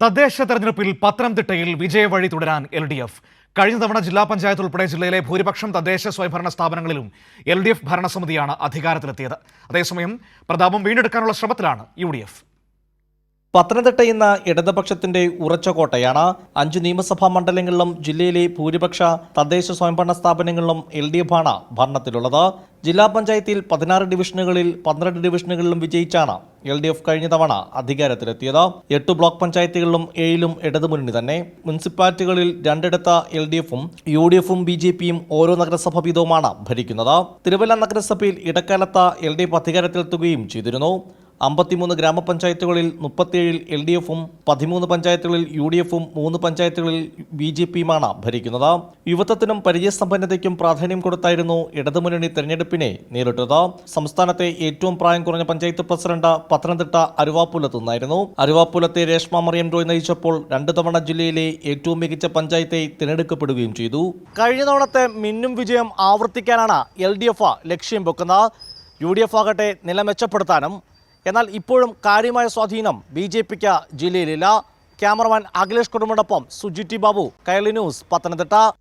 തദ്ദേശ തെരഞ്ഞെടുപ്പിൽ പത്തനംതിട്ടയിൽ വിജയവഴി തുടരാൻ LDF. കഴിഞ്ഞ തവണ ജില്ലാ പഞ്ചായത്ത് ഉൾപ്പെടെ ജില്ലയിലെ ഭൂരിപക്ഷം തദ്ദേശ സ്വയംഭരണ സ്ഥാപനങ്ങളിലും LDF ഭരണസമിതിയാണ് അധികാരത്തിലെത്തിയത്. അതേസമയം പ്രതാപം വീണ്ടെടുക്കാനുള്ള ശ്രമത്തിലാണ് UDF. പത്തനംതിട്ട ഇന്ന് ഇടതുപക്ഷത്തിന്റെ ഉറച്ച കോട്ടയാണ്. 5 നിയമസഭാ മണ്ഡലങ്ങളിലും ജില്ലയിലെ ഭൂരിപക്ഷ തദ്ദേശ സ്വയംഭരണ സ്ഥാപനങ്ങളിലും LDF ആണ് ഭരണത്തിലുള്ളത്. ജില്ലാ പഞ്ചായത്തിൽ 16 ഡിവിഷനുകളിൽ 12 ഡിവിഷനുകളിലും വിജയിച്ചാണ് LDF കഴിഞ്ഞ തവണ അധികാരത്തിലെത്തിയത്. 8 ബ്ലോക്ക് പഞ്ചായത്തുകളിലും 7ലും ഇടതുമുന്നണി തന്നെ. മുനിസിപ്പാലിറ്റികളിൽ 2 LDFും UDFും BJPയും ഓരോ നഗരസഭ വീതവുമാണ് ഭരിക്കുന്നത്. തിരുവല്ല നഗരസഭയിൽ ഇടക്കാലത്ത് LDF അധികാരത്തിലെത്തുകയും ചെയ്തിരുന്നു. 53 ഗ്രാമപഞ്ചായത്തുകളിൽ 37 LDFും 13 പഞ്ചായത്തുകളിൽ UDFും 3 പഞ്ചായത്തുകളിൽ BJPയുമാണ് ഭരിക്കുന്നത്. യുവത്വത്തിനും പരിചയസമ്പന്നതയ്ക്കും പ്രാധാന്യം കൊടുത്തായിരുന്നു ഇടതുമുന്നണി തെരഞ്ഞെടുപ്പിനെ നേരിട്ടത്. സംസ്ഥാനത്തെ ഏറ്റവും പ്രായം കുറഞ്ഞ പഞ്ചായത്ത് പ്രസിഡന്റ് പത്തനംതിട്ട അരുവാപ്പുലത്ത് നിന്നായിരുന്നു. അരുവാപ്പുലത്തെ രേഷ്മ മറിയം റോയ് നയിച്ചപ്പോൾ 2 തവണ ജില്ലയിലെ ഏറ്റവും മികച്ച പഞ്ചായത്തെ തിരഞ്ഞെടുക്കപ്പെടുകയും ചെയ്തു. കഴിഞ്ഞ തവണത്തെ മിന്നും വിജയം ആവർത്തിക്കാനാണ് LDF ലക്ഷ്യം വെക്കുന്നത്. UDF ആകട്ടെ നില മെച്ചപ്പെടുത്താനും. എന്നാൽ ഇപ്പോഴും കാര്യമായ സ്വാധീനം BJPക്ക് ജില്ലയിലില്ല. ക്യാമറമാൻ അഖിലേഷ് കുടുംബോടൊപ്പം സുജിറ്റി ബാബു, കൈരളി ന്യൂസ്, പത്തനംതിട്ട.